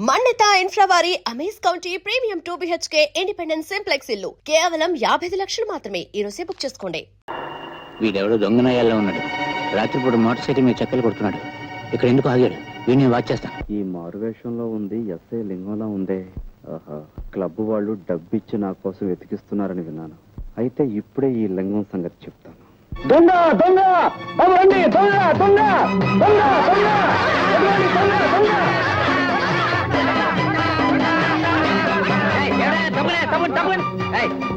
మన్నిత ఇన్ఫ్రావారి Amaze County premium 2 BHK independent simplex ఇల్లు కేవలం 55 లక్షలు మాత్రమే. ఈ రోజే బుక్ చేసుకోండి. వీడెవడో దొంగనయ్యాల్లో ఉన్నాడు. రాత్రిపూట మోటార్ సైకిల్ మీద చక్కలు కొడుతున్నాడు. ఇక్కడ ఎందుకు ఆగాడు? వీడిని వాచ్ చేస్తాను. ఈ మారువేషంలో ఉంది ఎస్ఐ లింగంలా ఉందే. క్లబ్ వాళ్ళు డబ్బిచ్చి నా కోసం వెతికిస్తున్నారని విన్నాను. అయితే ఇప్పుడే ఈ లింగం సంగతి చెప్తాను. దొంగ దొంగ దొంగ దొంగ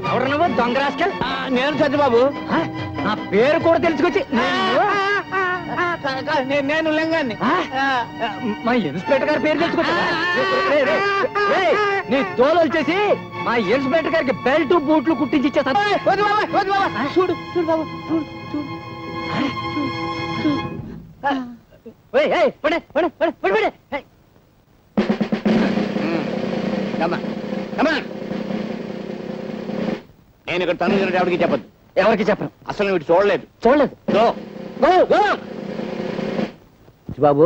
ఎవరు నువ్వు దొంగ రాస్కల్? నేను సత్యబాబు. నా పేరు కూడా తెలుసుకొచ్చి నేను లింగాన్ని మా ఇన్స్పెక్టర్ గారి పేరు తెలుసుకొచ్చా. నీ తోలు వచ్చేసి మా ఇన్స్పెక్టర్ గారికి బెల్ట్ బూట్లు కుట్టించి ఇచ్చేస్తా. చూడు చూడు బాబు చూడు చూడు. నేను ఇక్కడ తను ఎవరికి చెప్పద్దు. ఎవరికి చెప్పను. అసలు వీటి చూడలేదు బాబు.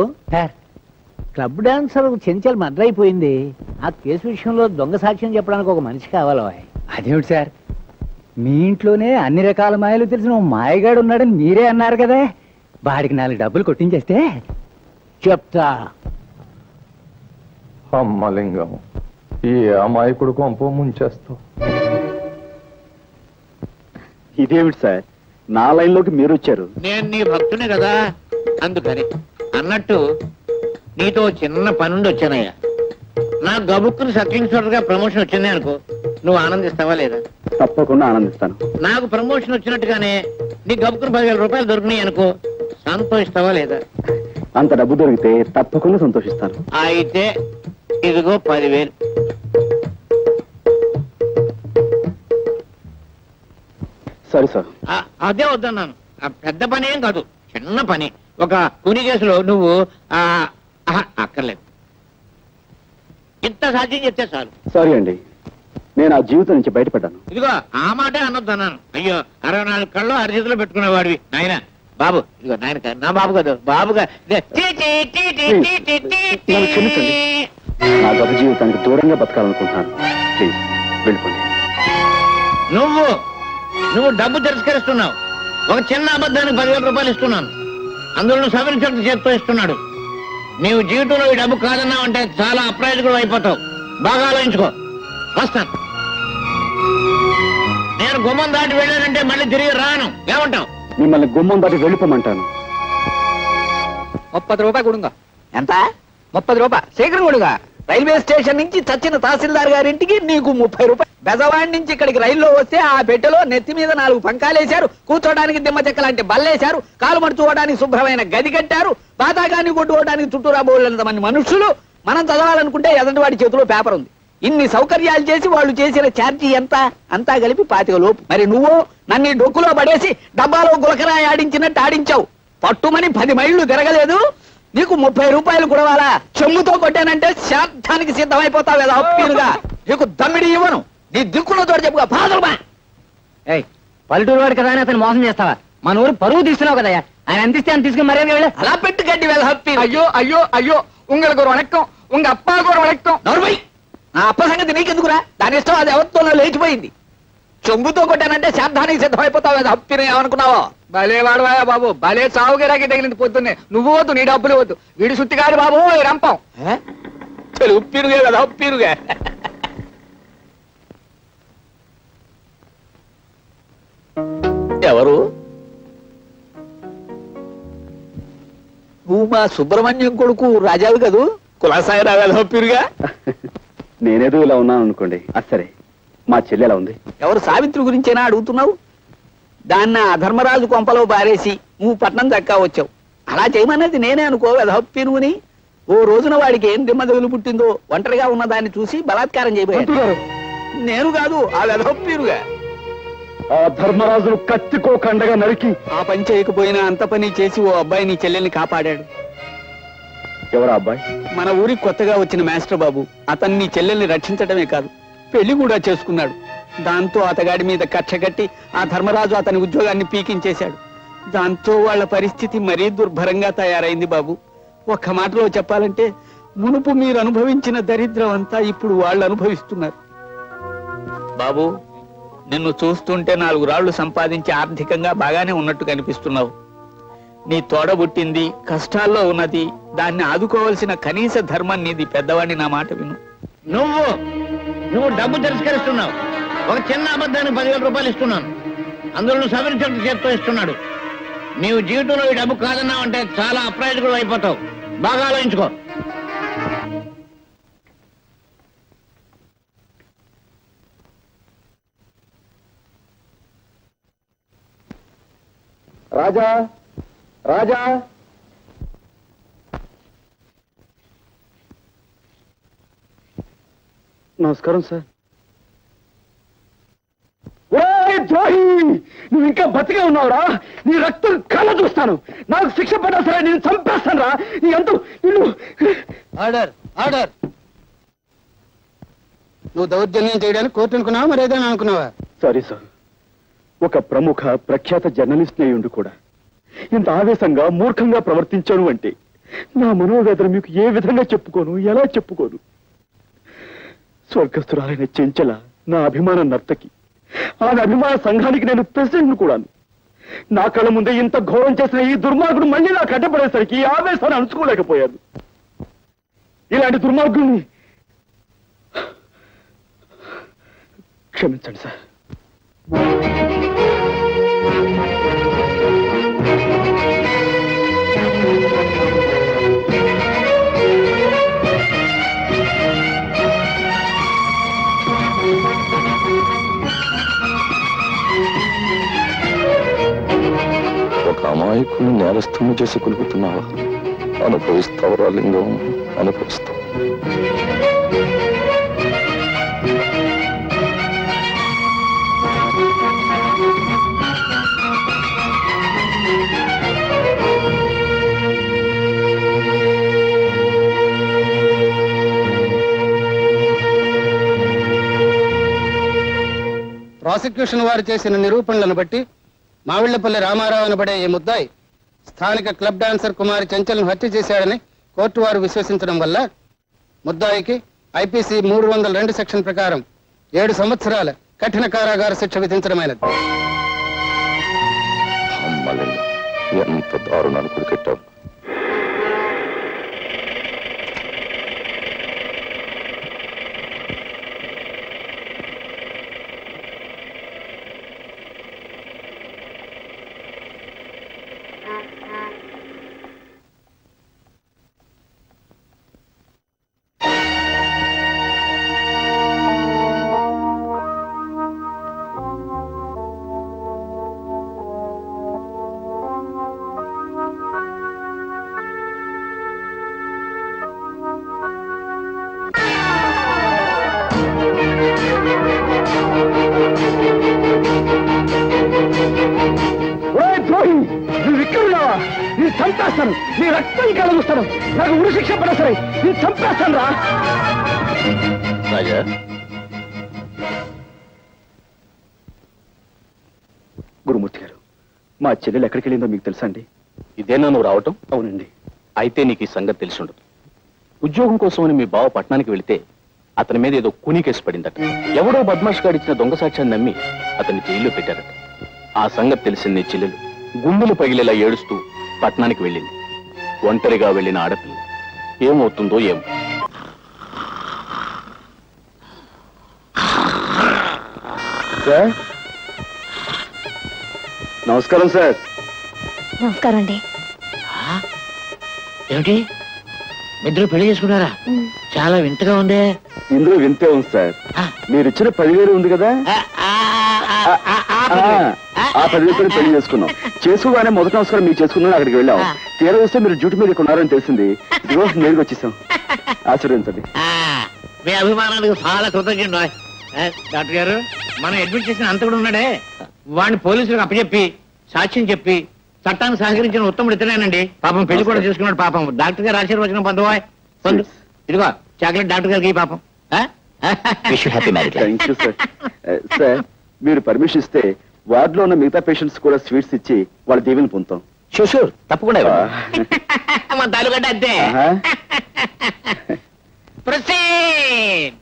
క్లబ్ డాన్సర్ చెంచల్ మర్డర్ అయిపోయింది. ఆ కేసు విషయంలో దొంగ సాక్ష్యం చెప్పడానికి ఒక మనిషి కావాలి. అదేమిటి సార్, మీ ఇంట్లోనే అన్ని రకాల మాయలు తెలిసిన ఓ మాయగాడు ఉన్నాడని మీరే అన్నారు కదా. వాడికి 4 డబ్బులు కొట్టించేస్తే చెప్తా. అమ్మలింగం, ఈ అమాయకుడు కొంప ముంచేస్తావు. ఇదేమిటి సార్, నా లైన్లోకి మీరు వచ్చారు? నేను నీ భక్తునే కదా, అందుకని. అన్నట్టు నీతో చిన్న పనుండి వచ్చానయ్యా. నా గబుక్కుని సర్కిల్ ఇన్స్పెక్టర్ గా ప్రమోషన్ వచ్చింది అనుకో, నువ్వు ఆనందిస్తావా లేదా? తప్పకుండా ఆనందిస్తాను. నాకు ప్రమోషన్ వచ్చినట్టుగానే నీ గబుక్కుని 10,000 రూపాయలు దొరికినాయి అనుకో, సంతోషిస్తావా లేదా? అంత డబ్బు దొరికితే తప్పకుండా సంతోషిస్తాను. అయితే ఇదిగో 10,000. సరే సార్. అదే వద్దన్నాను. పెద్ద పని ఏం కాదు, చిన్న పని. ఒక కూని కేసులో నువ్వు అక్కర్లేదు. ఇంత సాధ్యం చెప్తే చాలు. సారీ అండి, నేను ఆ జీవితం నుంచి బయటపడ్డాను. ఇదిగో ఆ మాటే అనొద్దన్నాను. అయ్యో, 64 కళ్ళు అరిచేతిలో పెట్టుకునేవాడివి నాయన. బాబు ఇదిగో నాయన, నా బాబు కదా బాబుగా. క్షమించండి, నా గొప్ప జీవితానికి దూరంగా బతకాలనుకుంటున్నాను. ప్లీజ్ వెళ్ళిపోండి. నువ్వు డబ్బు తిరస్కరిస్తున్నావు. ఒక చిన్న అబద్ధానికి 10,000 రూపాయలు ఇస్తున్నాను. అందులో సబ్ ఇన్స్పెక్టర్ చేత్తో ఇస్తున్నాడు. నీవు జీవితంలో ఈ డబ్బు కాదన్నావు అంటే చాలా అప్రయోజకుడు అయిపోతావు. బాగా ఆలోచించుకో. వస్తాను. నేను గుమ్మం దాటి వెళ్ళానంటే మళ్ళీ తిరిగి రాను. ఏమంటావు? మిమ్మల్ని గుమ్మం దాటి వెళ్ళిపోమంటాను. 30 రూపాయలు కొడుగా. ఎంత? 30 రూపాయలు శీఘ్రం కొడుగా. రైల్వే స్టేషన్ నుంచి చచ్చిన తహసీల్దార్ గారింటికి నీకు 30 రూపాయలు. బెజవాడి నుంచి ఇక్కడికి రైల్లో వస్తే ఆ పెట్టెలో నెత్తి మీద 4 పంకాలేశారు, కూర్చోడానికి దిమ్మ చెక్క లాంటి బల్లేశారు, కాలు మడుచుకోవడానికి శుభ్రమైన గది కట్టారు, బాతాకాన్ని కొట్టుకోవడానికి చుట్టూరా బోళ్ళంత మంది మనుషులు. మనం చదవాలనుకుంటే ఎదంటి వాడి చేతిలో పేపర్ ఉంది. ఇన్ని సౌకర్యాలు చేసి వాళ్ళు చేసిన ఛార్జీ ఎంత? అంతా కలిపి 25 లోపు. మరి నువ్వు నన్ను డొక్కులో పడేసి డబ్బాలో గులకరాయి ఆడించినట్టు ఆడించావు. పట్టుమని 10 మైళ్ళు తిరగలేదు. నీకు 30 రూపాయలు కుడవాలా? చెమ్ముతో కొట్టానంటే శాంతానికి సిద్ధమైపోతావు కదా అప్పీలుగా. నీకు దమ్మిడి ఇవ్వను. నీ దిక్కులో తోడు చెప్పుగా. పాదరుమా. పల్లెటూరు వాడు కదా అని అతను మోసం చేస్తావా? మన ఊరు పరువు తీస్తున్నావు కదా. ఆయన అందిస్తే అని తీసుకుని మర్యాద వెళ్ళి అలా పెట్టి గడ్డి వెళ్ళ హప్పి. అయ్యో అయ్యో అయ్యో, உங்களுக்கு ஒரு வணக்கம், உங்க அப்பாவுக்கு ஒரு வணக்கம். నోర్మై, నా అప్ప సంగతి నీకెందుకురా? దాని ఇష్టం, అది ఎవరితో లేచిపోయింది. చెంబుతో కొట్టానంటే శాంతానికి సిద్ధమైపోతావు కదా హప్పిని. ఏమనుకున్నావో? భలే వాడవాయా బాబు, భలే చావుగిరాకి తగిలింది పొద్దున్నే. నువ్వు వద్దు, నీ డబ్బులు వద్దు. వీడి సుత్తి కాదు బాబు ఈ రంపం. చలు ఉప్పిరుగే కదా ఉప్పిరుగే. ఎవరు? నువ్వు మా సుబ్రహ్మణ్యం కొడుకు రాజావి కదూ? కులాసాయి రావాలి హప్పిరుగా. నేనేదో ఇలా ఉన్నాను అనుకోండి. సరే, మా చెల్లి ఎలా ఉంది? ఎవరు? సావిత్రి గురించేనా అడుగుతున్నావు? దాన్ని అధర్మరాజు కొంపలో బారేసి నువ్వు పట్నం దక్కా వచ్చావు. అలా చేయమన్నది నేనే అనుకో వెధప్పి నువ్వుని. ఓ రోజున వాడికి ఏం దిమ్మదగులు పుట్టిందో ఒంటరిగా ఉన్న దాన్ని చూసి బలాత్కారం చేయబోయాడు. నేను కాదు, ఆ వెధప్పిరుగా. ఆ ధర్మరాజును కత్తికో కండగా నరికి ఆ పని చేయకపోయినా అంత పని చేసి ఓ అబ్బాయి నీ చెల్లెల్ని కాపాడాడు. ఎవరా అబ్బాయి? మన ఊరికి కొత్తగా వచ్చిన మాస్టర్ బాబు. అతన్ని నీ చెల్లెల్ని రక్షించడమే కాదు, పెళ్లి కూడా చేసుకున్నాడు. దాంతో అతగాడి మీద కక్ష కట్టి ఆ ధర్మరాజు అతని ఉద్యోగాన్ని పీకించేశాడు. దాంతో వాళ్ళ పరిస్థితి మరీ దుర్భరంగా తయారైంది బాబు. ఒక్క మాటలో చెప్పాలంటే మునుపు మీరు అనుభవించిన దరిద్రం అంతా ఇప్పుడు వాళ్ళు అనుభవిస్తున్నారు. బాబు, నిన్ను చూస్తుంటే 4 రాళ్లు సంపాదించి ఆర్థికంగా బాగానే ఉన్నట్టు కనిపిస్తున్నావు. నీ తోడబుట్టింది కష్టాల్లో ఉన్నది, దాన్ని ఆదుకోవాల్సిన కనీస ధర్మం నీది. పెద్దవాడిని, నా మాట విను. నువ్వు డబ్బు తిరస్కరిస్తున్నావు. ఒక చిన్న అబద్ధానికి 10,000 రూపాయలు ఇస్తున్నాను, అందులో సవరించడం చేత్తో ఇస్తున్నాడు. నీవు జీవితంలో ఈ డబ్బు కాదన్నావు అంటే చాలా అప్రయోజకుడు అయిపోతావు. బాగా ఆలోచించుకో. రాజా, రాజా, నమస్కారం సార్. ద్రోహి, నువ్వు ఇంకా బతికే ఉన్నావురా? నీ రక్తం కళ్ళ చూస్తాను. నాకు శిక్ష పడ్డా సరే నేను చంపేస్తాను రా. నీ అంతు నిన్ను. Order, order. నువ్వు దౌర్జన్యం చేయడానికి కోర్టు అనుకున్నావా, మరి ఏదైనా అనుకున్నావా? సారీ సార్, ఒక ప్రముఖ ప్రఖ్యాత జర్నలిస్ట్ అయ్యుండి కూడా ఇంత ఆవేశంగా మూర్ఖంగా ప్రవర్తించాను అంటే నా మనోవేదన మీకు ఏ విధంగా చెప్పుకోను, ఎలా చెప్పుకోను? స్వర్గస్థురాలైన చెంచల నా అభిమాన నర్తకి, ఆమె అభిమాన సంఘానికి నేను ప్రెసిడెంట్ కూడాను. నా కళ్ళ ముందే ఇంత ఘోరం చేసిన ఈ దుర్మార్గుడు మళ్ళీ నాకు అడ్డపడేసరికి ఈ ఆవేశాన్ని అణుచుకోలేకపోయాను. ఇలాంటి దుర్మార్గుల్ని క్షమించండి సార్. ఒక అమాయకుని నేరస్తుని చేసి కొలుపుతున్నావా? అనుభవిస్తావురా లింగం, అనుభవిస్తావు. ప్రాసిక్యూషన్ వారు చేసిన నిరూపణలను బట్టి మావిళ్లపల్లి రామారావు అనబడే ఈ ముద్దాయి స్థానిక క్లబ్ డాన్సర్ కుమారి చెంచల్ను హత్య చేశాడని కోర్టు వారు విశ్వసించడం వల్ల ముద్దాయికి ఐపీసీ 302 సెక్షన్ ప్రకారం 7 సంవత్సరాల కఠిన కారాగార శిక్ష విధించడమైనది. ఎంత దారుణాలు కొడుకెట్టావు. నువ్వు ఇక్కడున్నావా? నీ చంపేస్తాను, నీ రక్తం కలగుస్తాను. నాకు ఉరి శిక్ష పడ సరే నీ చంపేస్తాను రా. రాజా, గురుమూర్తి గారు, మా చెల్లెలు ఎక్కడికి వెళ్ళిందో మీకు తెలుసా అండి? ఇదేనా నువ్వు రావటం? అవునండి. అయితే నీకు ఈ సంగతి తెలిసి ఉండదు. ఉద్యోగం కోసమని మీ బావ పట్టణానికి వెళితే అతని మీద ఏదో కూనీ కేసు పడిందట. ఎవడో బద్మాష్ గాడిచ్చిన దొంగ సాక్ష్యాన్ని నమ్మి అతన్ని జైల్లో పెట్టారట. ఆ సంగతి తెలిసింది నీ చెల్లెలు గుండెలు పగిలేలా ఏడుస్తూ పట్టణానికి వెళ్ళింది. ఒంటరిగా వెళ్ళిన ఆడపిల్ల ఏమవుతుందో ఏమో. సార్, నమస్కారం సార్. నమస్కారం అండి. ఏమిటి, ఇద్దరు పెళ్లి చేసుకున్నారా? చాలా వింతగా ఉందే. ఇందులో వింతే ఉంది సార్. మీరు ఇచ్చిన 10,000 ఉంది కదా, ఆ 10,000 పెళ్లి చేసుకున్నాం. చేసుకోగానే మొదటి నమస్కారం మీకు చేసుకున్నాం, అక్కడికి వెళ్ళాం. తీరా వస్తే మీరు డ్యూటీ మీద ఉన్నారని తెలిసింది. ఈరోజు నేరుగా వచ్చేసాం. ఆశీర్వదించండి. మీ అభిమానానికి చాలా కృతజ్ఞుడు. డాక్టర్ గారు, మనం అడ్మిట్ చేసిన అంత కూడా ఉన్నాడే, వాడిని పోలీసులకు అప్పచెప్పి సాక్ష్యం చెప్పి చట్టానికి సహకరించిన ఉత్తముడు ఇతనేనండి. పాపం పెళ్లి కూడా చేసుకున్నాడు. పాపం డాక్టర్ గారు ఆశీర్వచనం పొందవాయ్. పొందు, ఇదిగో చాక్లెట్ డాక్టర్ గారికి పాపం. Thank you sir. సార్, మీరు పర్మిషన్ ఇస్తే వార్డులో ఉన్న మిగతా పేషెంట్స్ కూడా స్వీట్స్ ఇచ్చి వాళ్ళ దీవెని పొందుతాం. షూర్ తప్పకుండా మా తాలూకంటే అంతే. ఆహా. Proceed.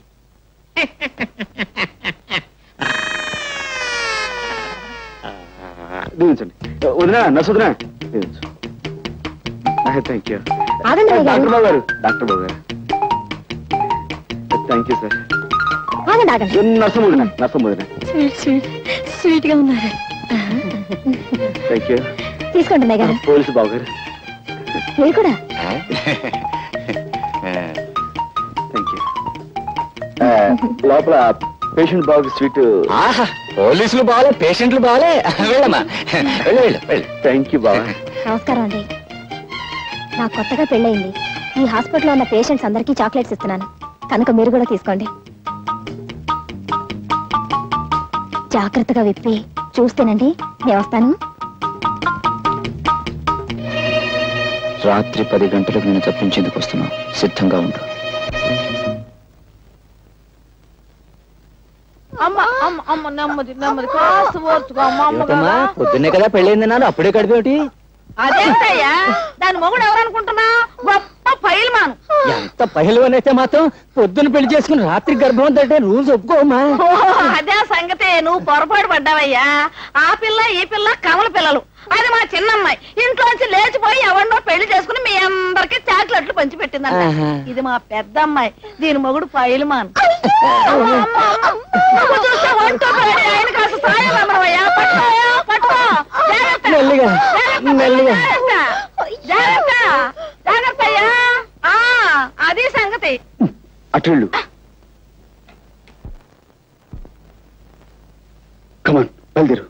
దీవించండి. వదినా నర్సు వదినా దీవించు. Thank you. ఆగండి అయ్య గారు. డాక్టర్ బాబు గారు, డాక్టర్ బాబు గారు. Thank you sir. ఆగండి ఆగండి. నర్సం వదినా, నర్సం వదినా. స్వీట్ గా ఉన్నారు. Thank you. తీసుకోండి అన్నయ్య గారు. పోలీసు బాబు గారు. మీరు కూడా. Thank you. లోపల పేషెంట్ బాబుకి స్వీట్. పోలీసులు బాగాలే, పేషెంట్లు బాగాలే. వెళ్ళమ్మా, వెళ్ళు వెళ్ళు వెళ్ళు. థ్యాంక్ యూ బాబా. నమస్కారం అండి. నాకు కొత్తగా పెళ్ళయింది. ఈ హాస్పిటల్లో ఉన్న పేషెంట్స్ అందరికీ చాక్లెట్స్ ఇస్తున్నాను, కనుక మీరు కూడా తీసుకోండి. జాగ్రత్తగా విప్పి చూస్తేనండి. నేను వస్తాను. రాత్రి 10 గంటలకు నేను తప్పించేందుకు వస్తున్నా, సిద్ధంగా ఉండు. పొద్దున్నే కదా పెళ్ళైంది నాన్న, అప్పుడే కడిపేమిటి? అదేంటయ్యా, దాని మొగుడు ఎవరనుకుంటున్నా? గొప్ప పైల్మాను. ఎంత పహిల్వనైతే మాత్రం పొద్దున్న పెళ్లి చేసుకుని రాత్రి గర్భం అంటే రూల్స్ ఒప్పుకోమా? అదే సంగతే, నువ్వు పొరపాటు పడ్డావయ్యా. ఆ పిల్ల ఈ పిల్ల కమల పిల్లలు. అది మా చిన్నమ్మాయి ఇంట్లోంచి లేచిపోయి ఎవరినో పెళ్లి చేసుకుని మీ అందరికి చాక్లెట్లు పంచి పెట్టిందంట. ఇది మా పెద్ద అమ్మాయి, దీని మొగుడు పైల్మాన్. చూస్తే వంటో ఆయన కాస్త సాయం అమ్మవయ్యా. పట్టుకోయా, పట్టుకో. మెల్లిగా మెల్లిగా. జాగ్రత్త జాగ్రత్త అయ్యా. అది సంగతి. అటెళ్ళు. కమాన్, బయలుదేరు.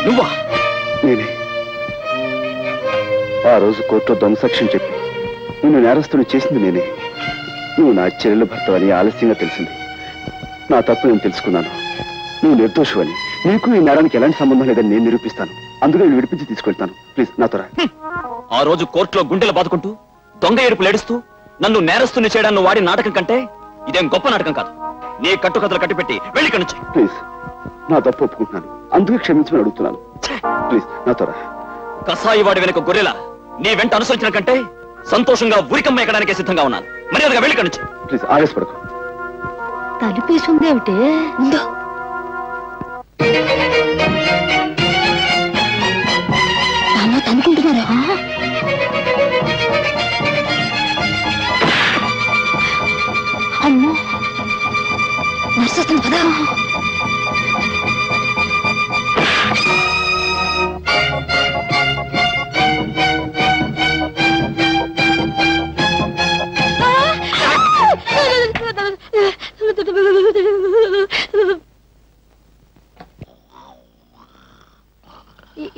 నువ్వా? నేనే. ఆ రోజు కోర్టులో దొంగ సాక్ష్యం చెప్పి నిన్ను నేరస్తుని చేసింది నేనే. నువ్వు నా చెల్లెలు భర్తవని ఆలస్యంగా తెలిసింది. నా తప్పు నేను తెలుసుకున్నాను. నువ్వు నిర్దోషువని, నీకు ఈ నేరానికి ఎలాంటి సంబంధం లేదని నేను నిరూపిస్తాను. అందుకే నేను విడిపించి తీసుకెళ్తాను. ప్లీజ్ నాతో రా. ఆ రోజు కోర్టులో గుండెలు బాదుకుంటూ దొంగ ఏడుపులు ఏడుస్తూ నన్ను నేరస్తుని చేయడాన్ని వాడి నాటకం కంటే ఇదేం గొప్ప నాటకం కాదు. నీ కట్టుకథలు కట్టిపెట్టి వెళ్ళి ఇక్కడి నుంచి. ప్లీజ్, నా తప్పు ఒప్పుకుంటున్నాను. అందుకే క్షమించమని అడుగుతున్నాను. ప్లీజ్ నాతో రా. కసాయి వాడి వెనుక గొర్రెల నీ వెంట అనుసరించిన కంటే సంతోషంగా ఉరికమ్మ ఎక్కడానికే సిద్ధంగా ఉన్నాను. మర్యాదగా వెళ్ళి ఇక్కడి నుంచి. ప్లీజ్ ఆవేశపడకు. తలుపేసుందేమిటి? ముందు తనుకుంటున్నారా? అమ్మో, నర్సు వస్తుంది పదా.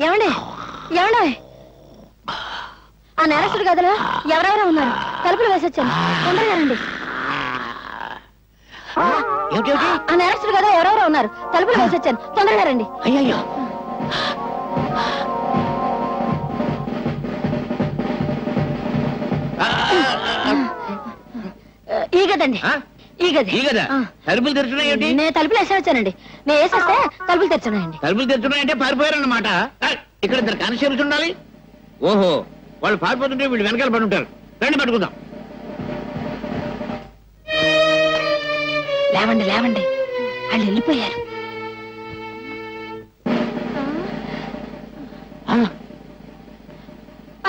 ఏమండి ఏమండి, ఆ నేరస్తుడు గదిలో ఎవరెవరో ఉన్నారు. తలుపులు వేసొచ్చాను, తొందరగా రండి. ఆ నేరస్తుడు గదిలో ఎవరెవరో ఉన్నారు. తలుపులు వేసొచ్చాను, తొందరగా రండి. అయ్యో, ఈ గదండి, ఈ గది. ఈ కదా తలుపులు తెరుచున్నాయేంటి? నేను తలుపులు వేసొచ్చానండి. నేను వేసేస్తే తలుపులు తెరుచున్నాయండి. తలుపులు తెరుచున్నాయంటే పారిపోయారన్నమాట. ఇక్కడ ఇద్దరు కానిస్టేబుల్స్ ఉండాలి. ఓహో, వాళ్ళు పారిపోతుంటే వీళ్ళు వెనకాల పడి ఉంటారు. రండి పట్టుకుందాం. లేవండి లేవండి, వాళ్ళు వెళ్ళిపోయారు.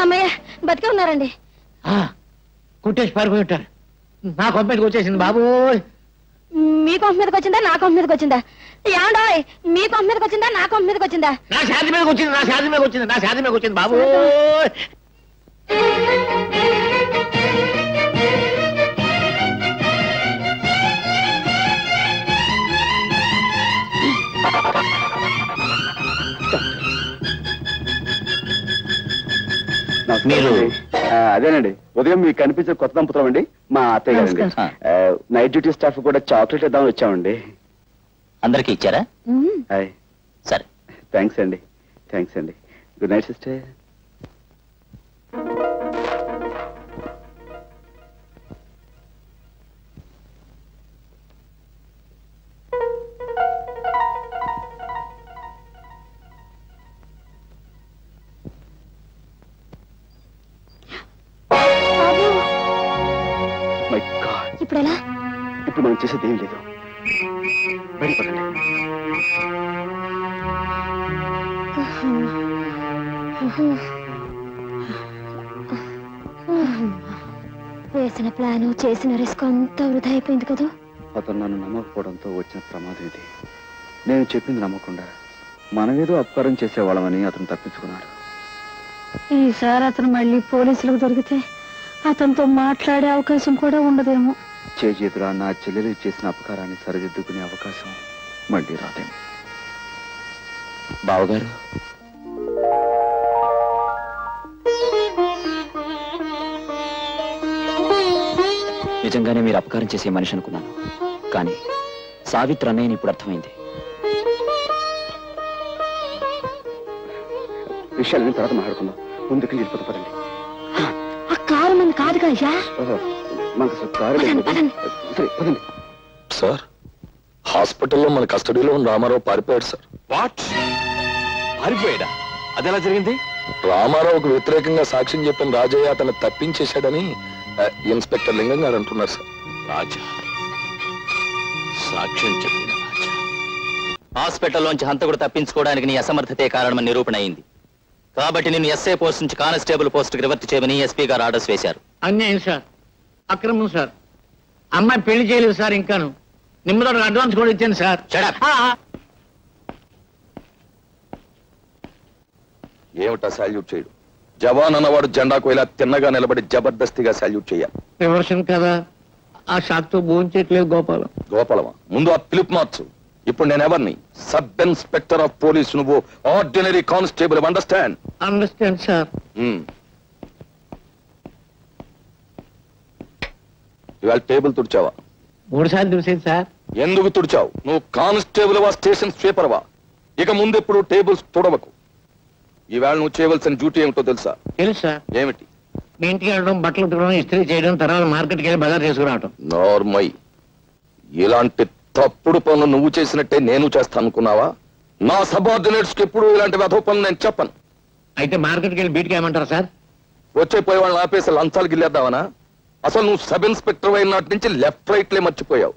అమ్మయ్య, బతికే ఉన్నారండి. కుట్టేసి పారిపోయి ఉంటారు. నా కొంపటికి వచ్చేసింది బాబు. మీ కొంప మీదకి వచ్చిందా నా కొంప మీదకి వచ్చిందా? ఏమండోయ్, మీ కొంప మీదకి వచ్చిందా నా కొంప మీదకి వచ్చిందా? నా శాది మీదకి వచ్చింది, నా శాది మీదకి వచ్చింది, నా శాది మీదకి వచ్చింది బాబు. మీరు అదేనండి, ఉదయం మీకు కనిపించే కొత్త దంపతులం అండి, మా అత్తయ్య గారండి. నైట్ డ్యూటీ స్టాఫ్ కూడా చాక్లెట్ ఇద్దామని వచ్చామండి. అందరికీ ఇచ్చారా? హాయ్. సరే, థ్యాంక్స్ అండి, థ్యాంక్స్ అండి. Good night sister. ఎలా? ఇప్పుడు మనం చేసేది ఏం లేదు. బయటపడండి. వేసిన ప్లాను చేసిన రిస్క్ అంతా వృధా అయిపోయింది కదా. అతను నన్ను నమ్మకపోవడంతో వచ్చిన ప్రమాదం ఇది. నేను చెప్పింది నమ్మకుండా మనమేదో అపకారం చేసేవాళ్ళమని అతను తప్పించుకున్నాడు. ఈసారి అతను మళ్ళీ పోలీసులకు దొరికితే అతనితో మాట్లాడే అవకాశం కూడా ఉండదేమో. చేజేతులా నా చెల్లెలు చేసిన అపకారాన్ని సరిదిద్దుకునే అవకాశం మళ్ళీ రాదేమో. బావగారు, నిజంగానే మీరు అపకారం చేసే మనిషి అనుకున్నాను, కానీ సావిత్రి అన్నయ్యని ఇప్పుడు అర్థమైంది. విషయాలని తర్వాత మాట్లాడుకుందాం. ముందుకు వెళ్ళిపోతా పదండి. ఆ కారు మంది కాదుగా అయ్యా. మనకు అసలు కారు లేదు. సరే పదండి. సార్, హాస్పిటల్లో మన కస్టడీలో ఉన్న రామారావు పారిపోయాడు సార్. వాట్? పారిపోయాడా? అదెలా జరిగింది? రామారావుకు వ్యతిరేకంగా సాక్ష్యం చెప్పిన రాజయ్య అతను తప్పించేశాడని ఇన్స్పెక్టర్ లింగం గారు అంటున్నారు సార్. రాజా సాక్ష్యం చెప్పిన రాజా. హాస్పిటల్లోంచి హంతకుడు తప్పించుకోవడానికి నీ అసమర్థతే కారణమని నిరూపణ అయింది. కాబట్టి నిన్ను ఎస్ఐ పోస్ట్ నుంచి కానిస్టేబుల్ పోస్ట్కి రివర్ట్ చేయమని ఎస్పీ గారు ఆర్డర్స్ వేశారు. అన్యాయం సార్, అక్రమం సార్. అమ్మాయి పెళ్లి చేయలేదు సార్. ఇంకాను నిమ్మతో అడ్వాన్స్ కూడా ఇచ్చాను సార్. ఏమిటా సాల్యూట్ చేయడు? జవాన్ అన్నవాడు జెండాకు ఇలా తిన్నగా నిలబడి జబర్దస్తిగా సాల్యూట్ చేయాలి. రివర్షన్ కదా, ఆ షాక్ తో భోంచేయట్లేదు గోపాలం. గోపాలమా? ముందు ఆ పిలుపు మార్చు. ఇప్పుడు నేనెవరిని? Sub inspector of police. నువ్వు ordinary constable. Understand? Understand sir. ఇవాళ టేబుల్ తుడిచావా? 3 సార్లు చూసేది సార్. ఎందుకు తుడిచావు? నువ్వు కానిస్టేబుల్ వా, స్టేషన్ స్వీపర్ వా? ఇక ముందెప్పుడు టేబుల్స్ తుడవకు. ఈవేళ నువ్వు చేయవలసిన డ్యూటీ ఏమిటో తెలుసా? తెలుసు సార్. ఏమిటి? మీ ఇంటికి వెళ్ళడం, బట్టలు ఉతకడం, ఇస్త్రీ చేయడం, తర్వాత మార్కెట్కి వెళ్ళి బజార్ చేసుకురావటం. నార్మల్. ఇలాంటి తప్పుడు పనులు నువ్వు చేసినట్టే నేను చేస్తాను అనుకున్నావా? నా సబార్డినేట్స్ కి ఎప్పుడు ఇలాంటి వెధవ పనులు నేను చెప్పను. అయితే మార్కెట్కి వెళ్ళి బీట్కి ఏమంటారు సార్? వచ్చే పోయే వాళ్ళని ఆపేసి లంచాలు గిల్లేద్దామనా? అసలు నువ్వు సబ్ ఇన్స్పెక్టర్ అయిన నాటి నుంచి లెఫ్ట్ రైట్లే మర్చిపోయావు.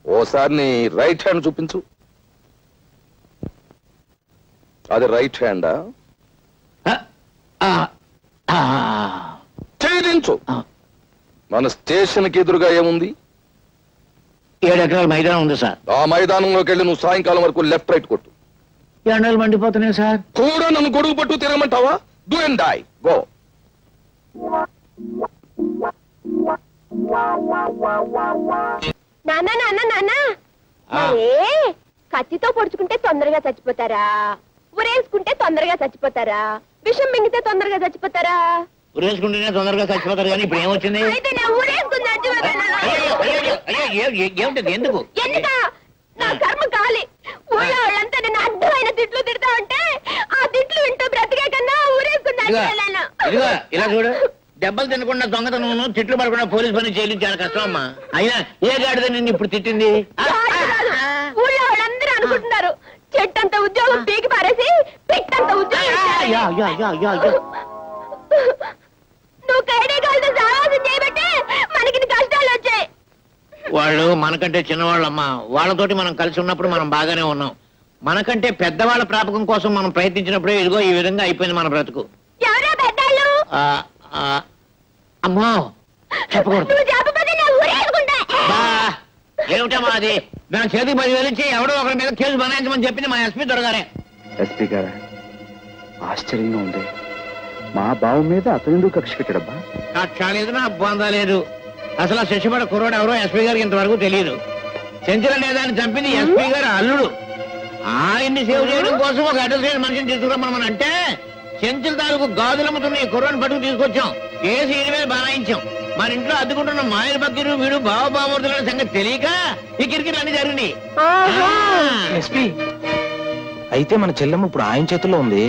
ఓసారి నీ రైట్ హ్యాండ్ చూపించు. అది రైట్ హ్యాండా? ఛేదించు. మన స్టేషన్ కి ఎదురుగా ఏముంది? 7 ఎకరాల మైదానం ఉంది సార్. ఆ మైదానంలోకి వెళ్ళి నువ్వు సాయంకాలం వరకు లెఫ్ట్ రైట్ కొట్టు. ఎండలు మండిపోతున్నాయి సార్. కూడా నన్ను గొడుగు పట్టు తిరగమంటావా? Do and die. గో. నాన్న నాన్న నాన్న, కత్తితో పొడుచుకుంటే తొందరగా చచ్చిపోతారా? ఉరేసుకుంటే తొందరగా చచ్చిపోతారా? విషం మింగితే తొందరగా చచ్చిపోతారా? ఉరేసుకుంటేనే తొందరగా చచ్చిపోతారు. కానీ ఇప్పుడు ఏమొచ్చింది? అయితే నేను ఊరేసుకుని చచ్చిపోతానా? ఏమిటి? ఎందుకు? ఎందుకా? నా కర్మ కాలి. ఊళ్ళో వాళ్ళంతా నేను అడ్డమైన తిట్లు తిడతా ఉంటే ఆ తిట్లు వింటూ బ్రతికే కన్నా ఊరేసుకుని చచ్చిపోయాను. ఇదిగో ఇలా చూడు, దెబ్బలు తినకుండా దొంగతనం, తిట్లు పడకుండా పోలీస్ పని చేయడం చాలా కష్టం అమ్మా. అయినా ఏ గాడిద నిన్ను ఇప్పుడు తిట్టింది? ఊళ్ళో వాళ్ళందరూ అనుకుంటున్నారు చెట్టంత ఉద్యోగం పీకి పారేసి పిట్టంత ఉద్యోగం. నువ్వు కైడేగాలతో సావాసం చేయబట్టే మనకి కష్టాలు వచ్చాయి. వాళ్ళు మనకంటే చిన్నవాళ్ళమ్మా. వాళ్ళతోటి మనం కలిసి ఉన్నప్పుడు మనం బాగానే ఉన్నాం. మనకంటే పెద్దవాళ్ళ ప్రాపకం కోసం మనం ప్రయత్నించినప్పుడే ఇదిగో ఈ విధంగా అయిపోయింది మన బ్రతుకు. ఎవరో పెద్దాళ్ళు? అమ్మో చెప్పకూడదు. నువ్వు చెప్పకపోతే నేను ఊరేసుకుంటా. ఏమిటమ్మా అది? మేము చేతికి 10,000 ఇచ్చి ఎవడో ఒకరి మీద కేసు బనాయించమని చెప్పింది మా ఎస్పీ దొరగారే. ఎస్పీ గారా, ఆశ్చర్యంగా ఉంది. మా బావ మీద అతను ఎందుకు కక్ష కట్టాడబ్బా? కక్ష లేదు, నా బంధ లేదు. అసలు ఆ శశిపడ కుర్రాడు ఎవరో ఎస్పీ గారికి ఇంతవరకు తెలియదు. సెంచరీ అనేదాన్ని చంపింది ఎస్పీ గారు అల్లుడు. ఆయన్ని సేవ్ చేయడం కోసం ఒక అడ్రస్ మనిషిని తీసుకురమ్మని అంటే చెంచుల తాలూకు గాజులమ్ముతున్న ఈ కుర్రాన్ని పట్టుకు తీసుకొచ్చాం. కేసు ఈయన మీద బనాయించాం. మన ఇంట్లో అద్దుకుంటున్న మాయల బగ్గీరు వీడు బావబామూర్తుల సంగతి తెలియక ఈ కిరికిరి అన్ని జరిగింది. ఎస్పీ, అయితే మన చెల్లెమ్మ ఇప్పుడు ఆయన చేతుల్లో ఉంది.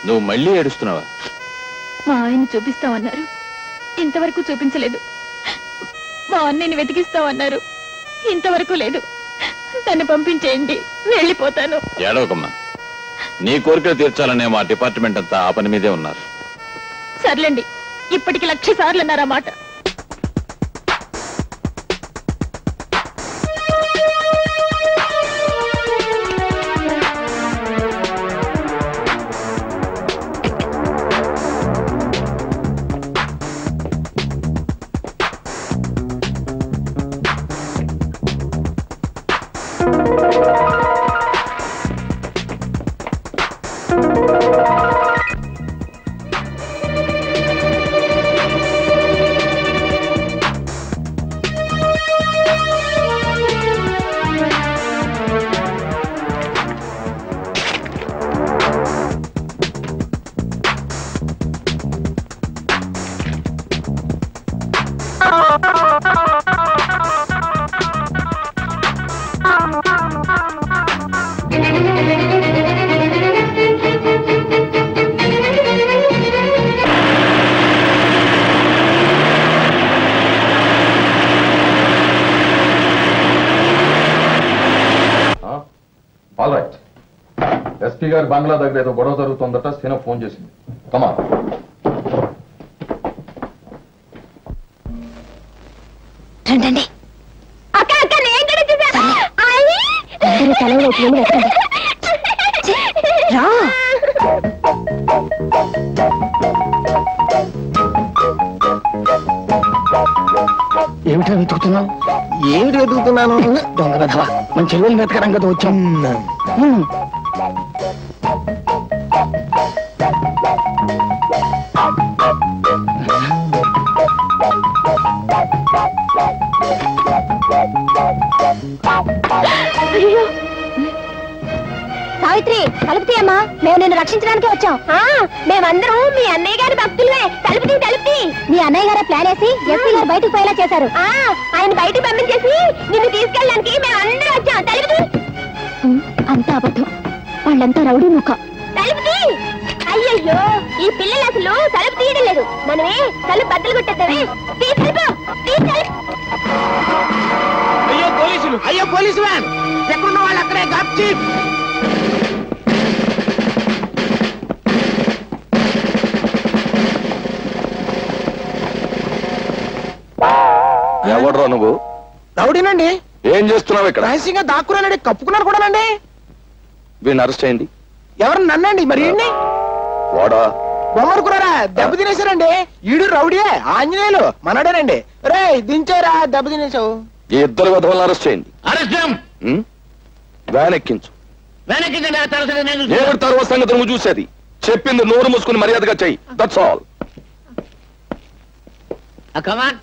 నువ్వు మళ్ళీ ఏడుస్తున్నావా? మా ఆయన్ని చూపిస్తామన్నారు, ఇంతవరకు చూపించలేదు. మా అన్నయ్యని వెతికిస్తామన్నారు, ఇంతవరకు లేదు. నన్ను పంపించేయండి, వెళ్ళిపోతాను. ఏడవకమ్మా, నీ కోరికలు తీర్చాలనే మా డిపార్ట్మెంట్ అంతా ఆ పని మీదే ఉన్నారు. సర్లేండి, ఇప్పటికి 1,00,000 సార్లు అన్నారు ఆ మాట. All right. ఎస్పీ గారి బంగ్లా దగ్గర ఏదో గొడవ జరుగుతుందట. సీన ఫోన్ చేసింది. కమా. రండి. అక్క అక్క నేను కూడా చూసా. అందరూ తలలోకి రా. ఏమిటా వెతుకుతున్నావు? ఏమిటి వెతుకుతున్నాను? దొంగ కథవా, మన చెల్లెలు వెతకడం కదా వచ్చాం. సావిత్రి, తలుపుతీ అమ్మా, మేము నిన్ను రక్షించడానికి వచ్చాం. మేమందరం మీ అన్నయ్య గారి భక్తులమే. తలుపుతీ. మీ అన్నయ్య గారే ప్లాన్ వేసి ఎస్పీ గారు బయటకు పోయేలా చేశారు. ఆయన బయటకు పంపించేసి నిన్ను తీసుకెళ్ళడానికి మేమందరం వచ్చాం. తలుపుతీ. అంతా అబద్ధం, వాళ్ళంతా రౌడీ ముఖం. తలుపుతీ. అయ్యయ్యో, ఈ పిల్లలు అసలు తలుపు తీయడం లేదు. మనమే తలుపు బద్దలు కొట్టేద్దామే. అయ్యో పోలీసు వ్యాన్, ఎక్కడున్న వాళ్ళు అక్కడే గాప్ చీఫ్. ఎవడ్రా నువ్వు? రౌడీనండి. ఏం చేస్తున్నావు ఇక్కడ? రహస్యంగా దాక్కున్నానండి, కప్పుకున్నాను కూడానండి. వీడిని అరెస్ట్ చేయండి. ఎవరు? నన్నండి. మరి వాడా? బొమ్మనుకున్నారా? దెబ్బ తినేశారండి. ఈడు రౌడీయే, ఆంజనేయులు మనడేనండి. రే దించారా, దెబ్బ తినేశావు. ఈ ఇద్దరు విధవలను అరెస్ట్ చేయండి. వ్యాన్ ఎక్కించు. ఏమిటి తర్వాత సంగతి నువ్వు చూసేది? చెప్పింది నోరు మూసుకుని మర్యాదగా చెయ్యి. That's all. కమాన్.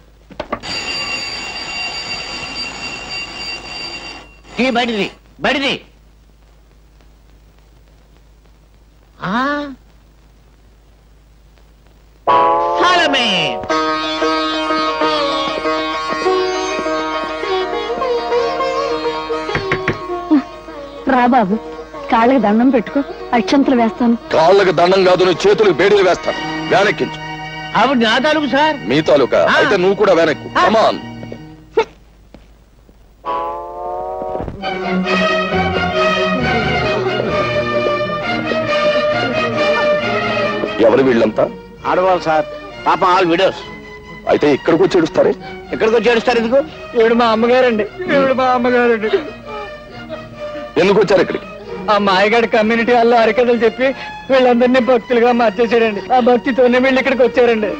బడిది. రా బాబు, కాళ్ళకి దండం పెట్టుకో, అక్షంతలు వేస్తాను. కాళ్ళకి దండం కాదు, నువ్వు చేతులకు బేడీలు వేస్తాను. వ్యాన్ ఎక్కించు. ఆవిడ నా తాలూకు సార్. మీ తాలూకా అయితే నువ్వు కూడా వ్యాన్ ఎక్కు. కమాన్. ఎవరు వీళ్ళంతా? ఆడవాళ్ళు సార్. పాప ఆల్ విడోస్. అయితే ఇక్కడికి వచ్చి ఏడుస్తారే? ఎక్కడికి వచ్చి ఏడుస్తారు ఎందుకు? ఈవిడ మా అమ్మగారండి. ఎందుకు వచ్చారు ఇక్కడికి? ఆ మాయగాడి కమ్యూనిటీ వాళ్ళు అరికథలు చెప్పి వీళ్ళందరినీ భక్తులుగా మార్చేశాడండి. ఆ భక్తితోనే వీళ్ళు ఇక్కడికి వచ్చారండి.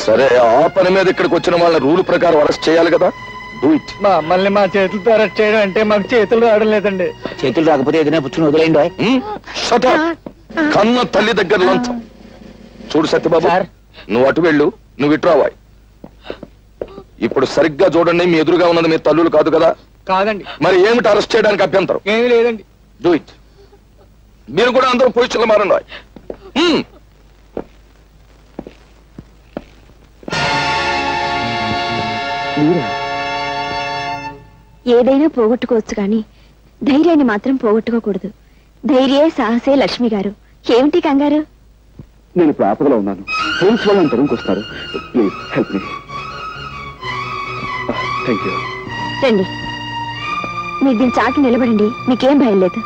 సరే, ఆ పని మీద ఇక్కడికి వచ్చిన వాళ్ళ రూల్ ప్రకారం అరెస్ట్ చేయాలి కదా. Do it. మమ్మల్ని మా చేతులతో అరెస్ట్ చేయడం అంటే మాకు చేతులు రావడం లేదండి. చేతులు రాకపోతే ఏదైనా పుచ్చుని వదిలేండి. Shut up. కన్న తల్లి దగ్గర లంచం. చూడు సత్యబాబు, నువ్వు అటు వెళ్ళు, నువ్వు ఇటు రావాయి. ఇప్పుడు సరిగ్గా చూడండి, మీ ఎదురుగా ఉన్నది మీ తల్లులు కాదు కదా? కాదండి. మరి ఏమిటి అరెస్ట్ చేయడానికి అభ్యంతరం? ఏమీ లేదండి. Do it. మీరు కూడా అందరూ పొజిషన్లో మారండి. ఏదైనా పోగొట్టుకోవచ్చు కానీ ధైర్యాన్ని మాత్రం పోగొట్టుకోకూడదు. ధైర్యే సాహసే లక్ష్మి గారు. ఏమిటి కంగారు? నేను ఇప్పుడు ఆపదలో ఉన్నాను. ఫ్రెండ్స్ వాళ్ళు అంత రూమ్కి వస్తారు. Please help me. Thank you. రండి, మీరు దీని చాటు నిలబడండి, మీకేం భయం లేదు.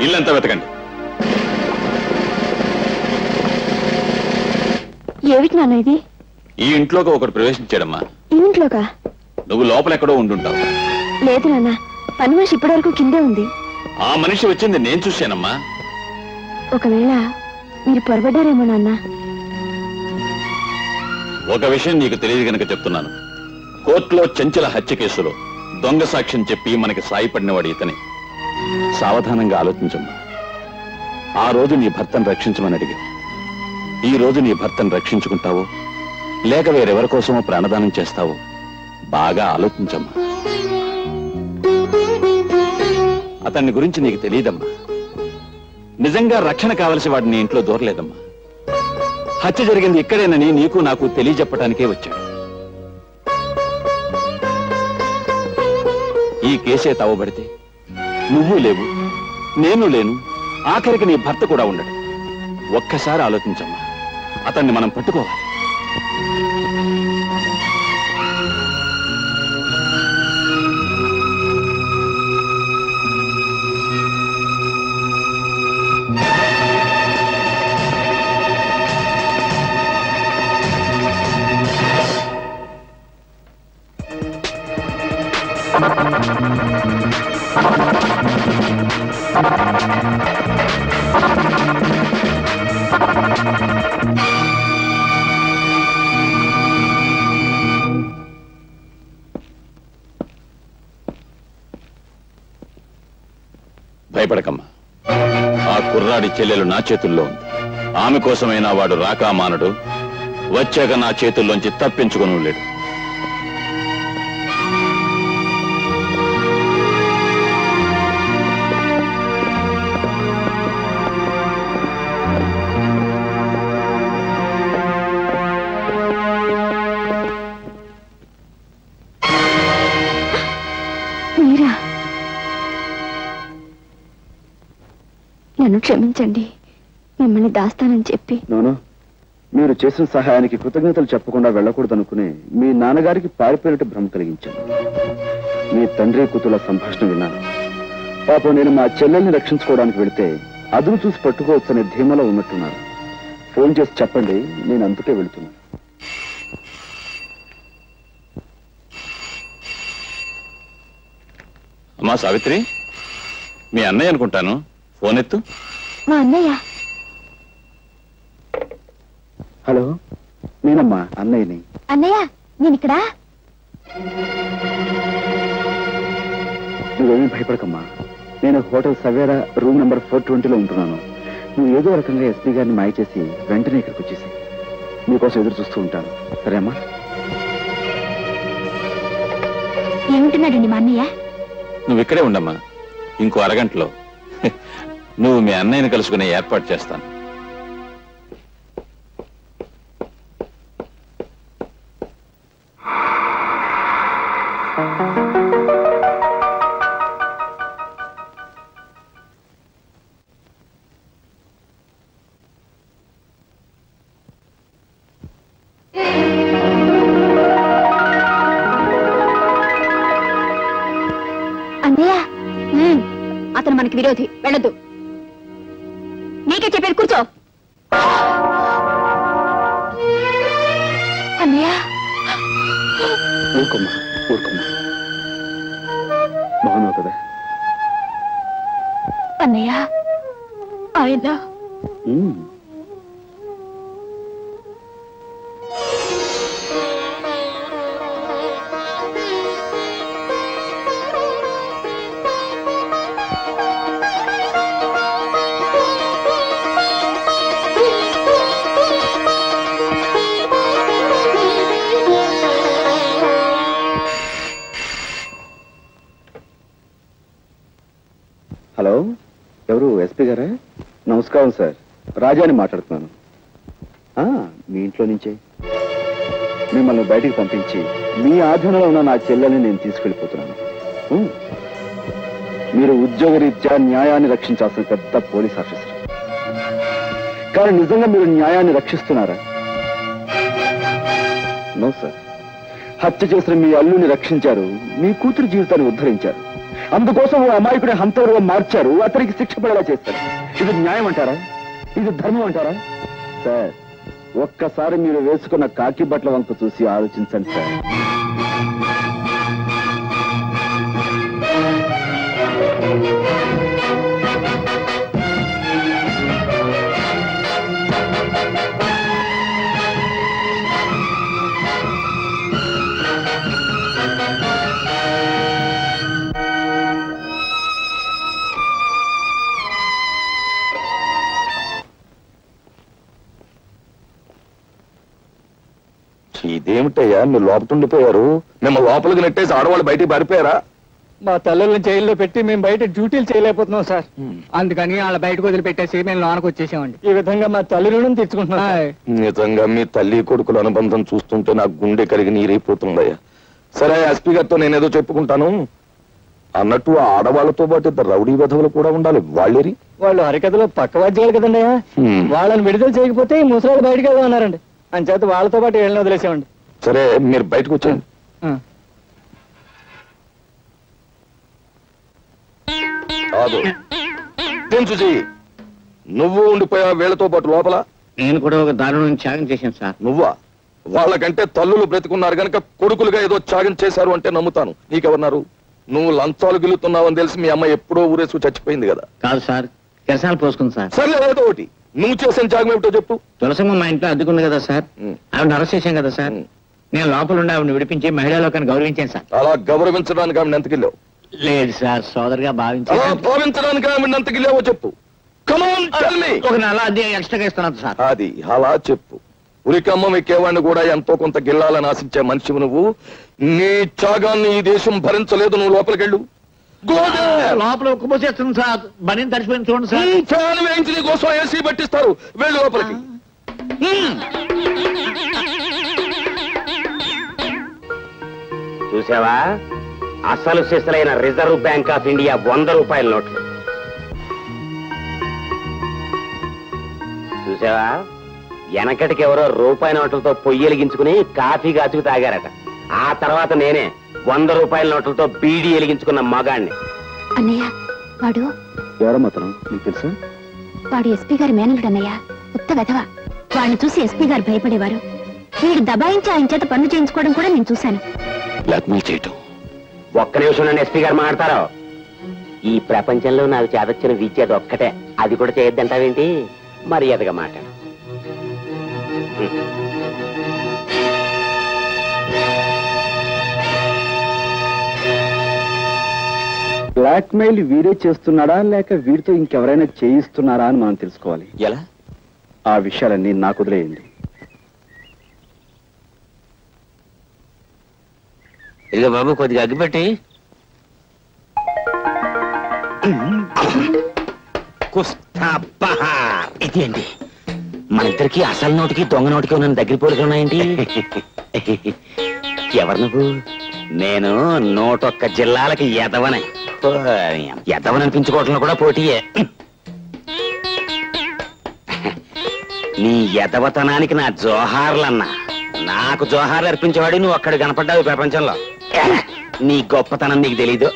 ఇల్లంతా వెతకండి. ఏమిటి నాన్న ఇది? ఈ ఇంట్లోకి ఒకడు ప్రవేశించాడమ్మా. ఈ ఇంట్లోకా? నువ్వు లోపల ఎక్కడో ఉండుంటావు. లేదు నాన్న, పని మనిషి ఇప్పటి వరకు కిందే ఉంది. ఆ మనిషి వచ్చింది నేను చూశానమ్మా. ఒకవేళ మీరు పొరబడ్డారేమో నాన్న. ఒక విషయం నీకు తెలియదు గనక చెప్తున్నాను. కోర్టులో చెంచల హత్య కేసులో దొంగ సాక్ష్యం చెప్పి మనకి సాయపడినవాడు ఇతనే. సావధానంగా ఆలోచించమ్మా. ఆ రోజు నీ భర్తను రక్షించమని అడిగావు. ఈ రోజు నీ భర్తను రక్షించుకుంటావో లేక వేరెవరి కోసమో ప్రాణదానం చేస్తావో బాగా ఆలోచించమ్మా. అతన్ని గురించి నీకు తెలియదమ్మా. నిజంగా రక్షణ కావలసి వాడిని ఇంట్లో దూరలేదమ్మా. హత్య జరిగింది ఇక్కడేనని నీకు నాకు తెలియజెప్పడానికే వచ్చాడు. ఈ కేసే తవ్వబడితే నువ్వు లేవు, నేను లేను, ఆఖరికి నీ భర్త కూడా ఉండడు. ఒక్కసారి ఆలోచించమ్మా. అతన్ని మనం పట్టుకోవాలి. భయపడకమ్మా. ఆ కుర్రాడి చెల్లెలు నా చేతుల్లో ఉంది. ఆమె కోసమైనా వాడు రాకా మానడు. వచ్చాక నా చేతుల్లోంచి తప్పించుకుని లేడు. మీరా? నన్ను క్షమించండి, మిమ్మల్ని దాస్తానని చెప్పి. నోను, మీరు చేసిన సహాయానికి కృతజ్ఞతలు చెప్పకుండా వెళ్ళకూడదనుకునే మీ నాన్నగారికి పారిపోయినట్టు భ్రమ కలిగించాను. మీ తండ్రి కూతుల సంభాషణ విన్నాను. పాపం నేను మా చెల్లెల్ని రక్షించుకోవడానికి వెళితే అదును చూసి పట్టుకోవచ్చనే ధీమలో ఉన్నట్టున్నాను. ఫోన్ చేసి చెప్పండి, నేను అందుకే వెళుతున్నాను. అమ్మా సావిత్రి, మీ అన్నయ్య అనుకుంటాను. ఫోన్ ఎత్తు. మా అన్నయ్య. హలో, నేనమ్మా అన్నయ్యని. అన్నయ్య, నేను ఇక్కడ. నువ్వేమీ భయపడకమ్మా. నేను హోటల్ సవేరా రూమ్ నెంబర్ 420లో ఉంటున్నాను. నువ్వు ఏదో రకంగా ఎస్పీ గారిని మాయ చేసి వెంటనే ఇక్కడికి వచ్చేసి నీకోసం ఎదురు చూస్తూ ఉంటాను. సరే అమ్మా? ఏముంటున్నాడండి మా అన్నయ్య? నువ్వు ఇక్కడే ఉండమ్మా. ఇంకో అరగంటలో నువ్వు మీ అన్నయ్యని కలుసుకునే ఏర్పాటు చేస్తాను. అన్నయ్య, అతను మనకి విరోధి, వెళ్ళొద్దు. నీకే చెప్పేది, కూర్చో. అన్నయ్య. ఊరుకోమ్మా, ఊరుకోమ్మా. బాగున్నావు కదా? అన్నయ్య, ఆయన హలో, ఎవరు? ఎస్పీ గారా? నమస్కారం సార్, రాజాని మాట్లాడుతున్నాను. మీ ఇంట్లో నుంచే మిమ్మల్ని బయటికి పంపించి మీ ఆధీనంలో ఉన్న నా చెల్లెల్ని నేను తీసుకెళ్ళిపోతున్నాను. మీరు ఉద్యోగరీత్యా న్యాయాన్ని రక్షించాల్సిన పెద్ద పోలీస్ ఆఫీసర్. కానీ నిజంగా మీరు న్యాయాన్ని రక్షిస్తున్నారా? No sir. హత్య చేసిన మీ అల్లుని రక్షించారు, మీ కూతురు జీవితాన్ని ఉద్ధరించారు. అందుకోసం ఓ అమాయకుడి హంతరుగా మార్చారు, అతనికి శిక్ష పడేలా చేస్తారు. ఇది న్యాయం అంటారా? ఇది ధర్మం అంటారా? సార్, ఒక్కసారి మీరు వేసుకున్న కాకి బట్టల వంక చూసి ఆలోచించండి సార్. ఇదేమిటయ్యా మీరు లోపల ఉండిపోయారు? మేము లోపలికి నెట్టేసి ఆడవాళ్ళు బయటికి పారిపోయారా? మా తల్లుల్ని జైల్లో పెట్టి మేము బయట డ్యూటీలు చేయలేకపోతున్నాం సార్. అందుకని వాళ్ళ బయటకు వదిలిపెట్టేసి మేము లోనకు వచ్చేసామండి. ఈ విధంగా మా తల్లి రుణం తెచ్చుకుంటున్నాం. నిజంగా మీ తల్లి కొడుకుల అనుబంధం చూస్తుంటే నాకు గుండె కరిగి నీరైపోతుందయ్యా. సరే, ఎస్పీ గారితో నేనేదో చెప్పుకుంటాను. అన్నట్టు ఆ ఆడవాళ్లతో పాటు ఇద్దరు రౌడీ వధవులు కూడా ఉండాలి. వాళ్ళేరి వాళ్ళు హరికథలో పక్కవాద్యాలు కదండి. వాళ్ళని విడుదల చేయకపోతే ఈ ముసలాళ్ళు బయటకు వెళ్దామన్నారండి. అంచేత వాళ్ళతో పాటు వీళ్ళని వదిలేసామండి. సరే, మీరు బయటకు వచ్చేయండి. చూసి నువ్వు ఉండిపోయా వీళ్ళతో పాటు లోపల? నేను కూడా ఒక దారుణం త్యాగం చేశాను సార్. నువ్వా? వాళ్ళకంటే తల్లులు బ్రతికున్నారు గనక కొడుకులుగా ఏదో త్యాగం చేశారు అంటే నమ్ముతాను. నీకెవరున్నారు? నువ్వు లంచాలు గిలుతున్నావని తెలిసి మీ అమ్మ ఎప్పుడో ఊరేసు చచ్చిపోయింది కదా. కాదు సార్, కెరసాలు పోసుకుంది సార్. సర్లే, ఏదో ఒకటి. నువ్వు చేసిన త్యాగం ఏమిటో చెప్పు. తులసమ్మ మా ఇంట్లో అద్దుకుంది కదా సార్, ఆవిడ అరెస్ట్ చేశాం కదా సార్. నేను లోపల ఉండి ఆవిడని విడిపించి మహిళా లోకాన్ని గౌరవించాను సార్. అలా గౌరవించడానికి ఆవిడ ఎంతకిల్లావు? లేదు సార్, సోదరుగా భావించాను. అలా భావించడానికి ఆవిడ ఎంతకిల్లావో చెప్పు. Come on tell me. ఒక నెల అది ఎక్స్ట్రాగా ఇస్తున్నాను సార్. అది అలా చెప్పు. ఉరికమ్మ ఎక్కేవాడిని కూడా ఎంతో కొంత గిల్లాలని ఆశించే మనిషి నువ్వు. నీ త్యాగాన్ని ఈ దేశం భరించలేదు. నువ్వు లోపలికెళ్ళు. లోపల ఉక్కుపోసేస్తుంది సార్. బని తడిచిపోయింది చూడండి సార్. ఫ్యాన్ వేయించి నీ కోసం ఏసీ పెట్టిస్తారు. వెళ్ళు లోపలికి. చూసావా, అసలు సిసలైన రిజర్వ్ బ్యాంక్ ఆఫ్ ఇండియా 100 రూపాయల నోట్లు చూసావా? వెనకటికి ఎవరో రూపాయి నోట్లతో పొయ్యి వెలిగించుకుని కాఫీ కాచుకు తాగారట. ఆ తర్వాత నేనే 100 రూపాయల నోట్లతో బీడీ వెలిగించుకున్న మగాణ్ణి. అన్నయ్య, వాడు ఎవరమ్మతనం నీకు తెలుసా? వాడు ఎస్పీ గారి మేనలుడు అన్నయ్య. ఉత్త వెధవ. వాడిని చూసి ఎస్పీ గారు భయపడేవారు. వీడు దబాయించి ఆయన చేత పనులు చేయించుకోవడం కూడా నేను చూశాను. బ్లాక్మెయిల్ చేయటం. ఒక్క నిమిషం నన్ను ఎస్పీ గారు మాట్లాడతారు. ఈ ప్రపంచంలో నాకు చేదొచ్చిన విద్య ఒక్కటే. అది కూడా చేయొద్దంటావేంటి? మర్యాదగా మాట్లాడు. బ్లాక్మెయిల్ వీరే చేస్తున్నాడా లేక వీడితో ఇంకెవరైనా చేయిస్తున్నారా అని మనం తెలుసుకోవాలి. ఎలా? ఆ విషయాలన్నీ నాకు వదిలేయండి. ఇదిగో బాబు, కొద్దిగా అగ్గిపెట్టి. ఇదేంటి, మన ఇద్దరికి అసలు నోటికి దొంగ నోటికి ఉన్న దగ్గర పోలికలు ఉన్నాయేంటి? ఎవరు నువ్వు? నేను 101 జిల్లాలకి ఎదవనే. ఎదవననిపించుకోవటంలో కూడా పోటీయే. నీ ఎదవతనానికి నా జోహార్లన్నా. నాకు జోహార్లు అర్పించేవాడు నువ్వు అక్కడ కనపడ్డావు ప్రపంచంలో. నీ గొప్పతనం నీకు తెలీదు.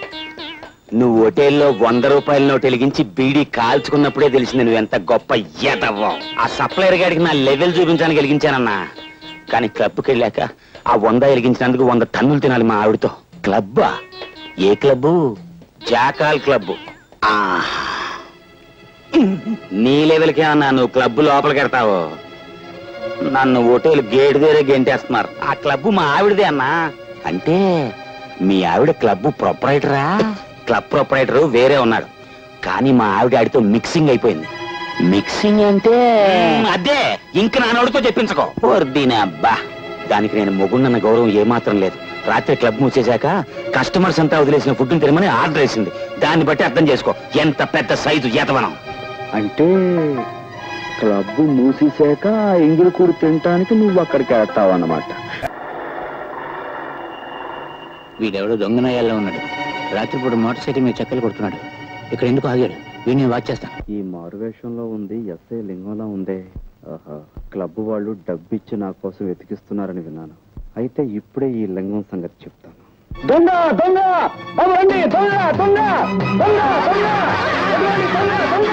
నువ్వు హోటల్లో 100 రూపాయల నోటు వెలిగించి బీడీ కాల్చుకున్నప్పుడే తెలిసింది నువ్వెంత గొప్ప ఎదవ్వో. ఆ సప్లైర్ గాడికి నా లెవెల్ చూపించడానికి వెలిగించానన్నా. కానీ క్లబ్కి వెళ్ళాక ఆ 100 వెలిగించినందుకు 100 టన్నులు తినాలి మా ఆవిడతో. క్లబ్బా? ఏ క్లబ్బు? Jackal club. నీ లెవెల్కి ఏమన్నా నువ్వు క్లబ్బు లోపలికి వెళ్తావు? నన్ను హోటల్ గేట్ దగ్గరే గెంటేస్తున్నారు. ఆ క్లబ్బు మా ఆవిడదే అన్నా. అంటే మీ ఆవిడ క్లబ్బు ప్రొపరైటరా? క్లబ్ ప్రొపరైటర్ వేరే ఉన్నాడు, కానీ మా ఆవిడ ఆడితో మిక్సింగ్ అయిపోయింది. మిక్సింగ్ అంటే అదే. ఇంక నా నోడితో చెప్పించుకో. దీని అబ్బా, దానికి నేను మొగుండన్న గౌరవం ఏమాత్రం లేదు. రాత్రి క్లబ్ మూసేశాక కస్టమర్స్ అంతా వదిలేసిన ఫుడ్ని తినమని ఆర్డర్ వేసింది. దాన్ని బట్టి అర్థం చేసుకో ఎంత పెద్ద సైజు ఎతవనం. అంటే క్లబ్ మూసేశాక ఎంగిలి కూడి తినటానికి నువ్వు అక్కడికి వెళ్తావన్నమాట. వీడెవడో దొంగనాయాల్లో ఉన్నాడు. రాత్రిపూట మోటార్ సైకిల్ మీద చెక్కలు కొడుతున్నాడు. ఇక్కడ ఎందుకు ఆగాడు? వీడిని వాచ్ చేస్తాను. ఈ మారువేషంలో ఉంది ఎస్ఐ లింగంలా ఉందే. ఆహా, క్లబ్ వాళ్ళు డబ్బిచ్చి నా కోసం వెతికిస్తున్నారని విన్నాను. అయితే ఇప్పుడే ఈ లింగం సంగతి చెప్తాను. దొంగ దొంగ బాబు రండి, దొంగ దొంగ దొంగ దొంగ ఎటువంటి దొంగ దొంగ.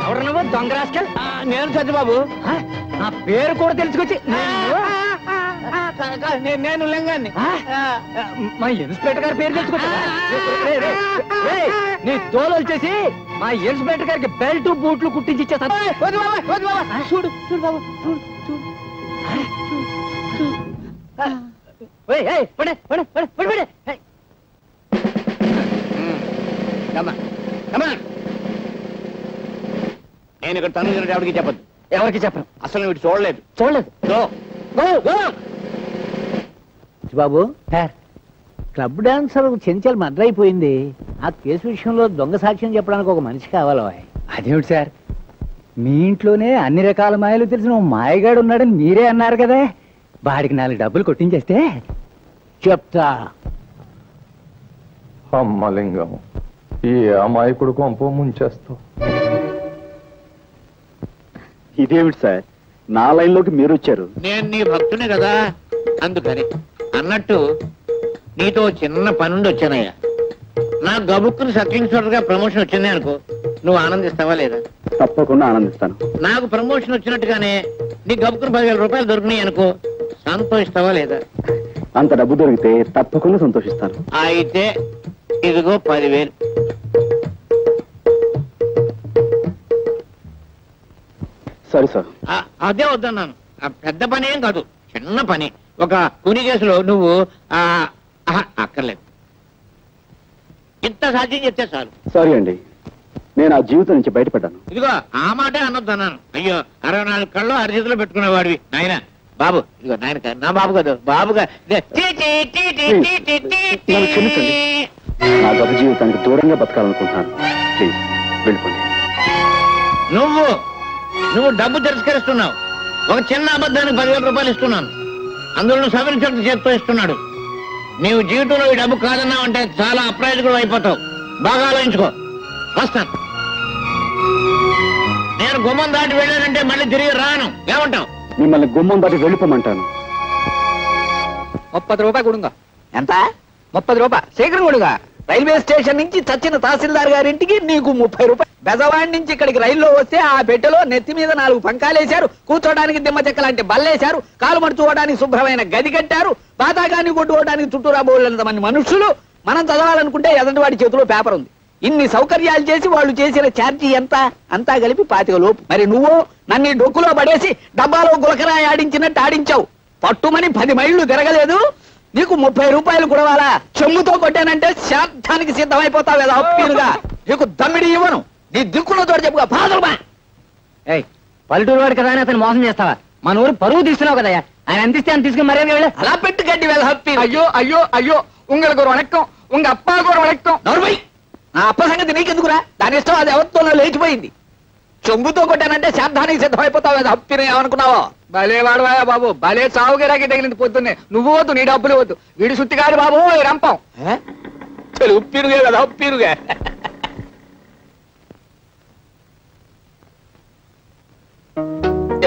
ఎవరు నువ్వు దొంగ రాస్కల్? నేను సత్యబాబు. నా పేరు కూడా తెలుసుకొచ్చి నేను లింగాన్ని. మా ఇన్స్పెక్టర్ గారి పేరు తెలుసుకొచ్చా? నీ తోలు వచ్చేసి మా ఇన్స్పెక్టర్ గారికి బెల్ట్ బూట్లు కుట్టించి ఇచ్చేస్తా. చూడు చూడు బాబు, చూడు చూడు. పడే పడే పడే పడే పడే. నేను ఇక్కడ తను ఎవరికి చెప్పద్దు. ఎవరికి చెప్పను. అసలు వీడు చూడలేదు. చూడలేదు. బాబు sir, club dancer Chanchal murder అయిపోయింది. ఆ కేసు విషయంలో దొంగ సాక్ష్యం చెప్పడానికి ఒక మనిషి కావాలి. అదేమిటి సార్, మీ ఇంట్లోనే అన్ని రకాల మాయలు తెలిసిన మాయగాడు ఉన్నాడని మీరే అన్నారు కదా. వాడికి 4 డబ్బులు కొట్టించేస్తే చెప్తా. అమ్మలింగం, ఈ అమాయకుడు కొంప ముంచేస్తావు. ఇదేమిటి సార్, నా లైన్లోకి మీరు వచ్చారు? నేను నీ భక్తునే కదా, అందుకని. అన్నట్టు నీతో చిన్న పనుండి వచ్చానయ్యా. నా గబుక్కుని సబ్ ఇన్స్పెక్టర్ గా ప్రమోషన్ వచ్చింది అనుకో, నువ్వు ఆనందిస్తావా లేదా? తప్పకుండా ఆనందిస్తాను. నాకు ప్రమోషన్ వచ్చినట్టుగానే నీ గబుక్కుని 10,000 రూపాయలు దొరికినాయి అనుకో, సంతోషిస్తావా లేదా? అంత డబ్బు దొరికితే తప్పకుండా సంతోషిస్తాను. అయితే ఇదిగో 10,000. సరే సార్. అదే వద్దన్నాను. పెద్ద పని ఏం కాదు, చిన్న పని. ఒక కూని కేసులో నువ్వు అక్కర్లేదు, ఇంత సాధ్యం చెప్తే చాలు. సారీ అండి, నేను ఆ జీవితం నుంచి బయటపడ్డాను. ఇదిగో ఆ మాటే అనొద్దన్నాను. అయ్యో, 64 కళ్ళు అరిచేతిలో పెట్టుకునేవాడివి నాయన. బాబు ఇదిగో నాయన, నా బాబు కదా, బాబుగా. నా గత జీవితానికి దూరంగా బతకాలనుకుంటున్నాను. ప్లీజ్ వెళ్ళిపోండి. నువ్వు డబ్బు తిరస్కరిస్తున్నావు. ఒక చిన్న అబద్ధానికి 10,000 రూపాయలు ఇస్తున్నాను, అందులో సబ్ ఇన్స్పెక్టర్ చేత్తో ఇస్తున్నాడు. నీవు జీవితంలో ఈ డబ్బు కాదన్నావు అంటే చాలా అప్రయోజకుడు అయిపోతావు. బాగా ఆలోచించుకో. వస్తాను. నేను గుమ్మం దాటి వెళ్ళానంటే మళ్ళీ తిరిగి రాను. ఏమంటావు? మిమ్మల్ని గుమ్మం దాటి వెళ్ళిపోమంటాను. 30 రూపాయలు కొడుగా. ఎంత? 30 రూపాయలు. శీఘ్రం కొడుగా. రైల్వే స్టేషన్ నుంచి చచ్చిన తహసీల్దార్ గారింటికి నీకు 30 రూపాయలు. బెజవాడి నుంచి ఇక్కడికి రైల్లో వస్తే ఆ పెట్టెలో నెత్తి మీద 4 పంకాలేశారు, కూర్చోడానికి దిమ్మ చెక్క లాంటి బల్లేశారు, కాలు మడుచుకోవడానికి శుభ్రమైన గది కట్టారు, బాతాగాన్ని కొట్టుకోవడానికి చుట్టూరా బోళ్ళంత మంది మనుషులు. మనం చదవాలనుకుంటే ఎదంటి చేతిలో పేపర్ ఉంది. ఇన్ని సౌకర్యాలు చేసి వాళ్ళు చేసిన ఛార్జీ ఎంత? అంతా కలిపి 25 లోపు. మరి నువ్వు నన్ను డొక్కులో పడేసి డబ్బాలో గులకరాయి ఆడించినట్టు ఆడించావు. పట్టుమని 10 మైళ్ళు తిరగలేదు, నీకు 30 రూపాయలు కుడవాలా? చెమ్ముతో కొట్టానంటే శాంతానికి సిద్ధమైపోతావు కదా అప్పీలుగా. నీకు దమ్మిడి ఇవ్వను. నీ దిక్కులో తోడు చెప్పుగా. పాదరుమా పల్లెటూరు వాడు కదా అని అతను మోసం చేస్తావా? మన ఊరు పరువు తీస్తున్నావు కదా. ఆయన అందిస్తే అని తీసుకుని మర్యాద వెళ్ళి అలా పెట్టి గడ్డి వెళ్ళ హప్పి. అయ్యో అయ్యో అయ్యో, உங்களுக்கு ஒரு வணக்கம், உங்க அப்பாவுக்கு ஒரு வணக்கம். నోర్మై, నా అప్ప సంగతి నీకెందుకురా? దాని ఇష్టం, అది ఎవరితోనో లేచిపోయింది. చెంబుతో కొట్టానంటే శాంతానికి సిద్ధమైపోతావు కదా అప్పిని. ఏమనుకున్నావో? భలే వాడవాయా బాబు, భలే చావుగిరాకి తగిలింది పొద్దున్నే. నువ్వు వద్దు, నీ డబ్బులు వద్దు. వీడి సుత్తి కాదు బాబు, రంపం. ఉప్పిరుగే కదా ఉప్పిరుగే.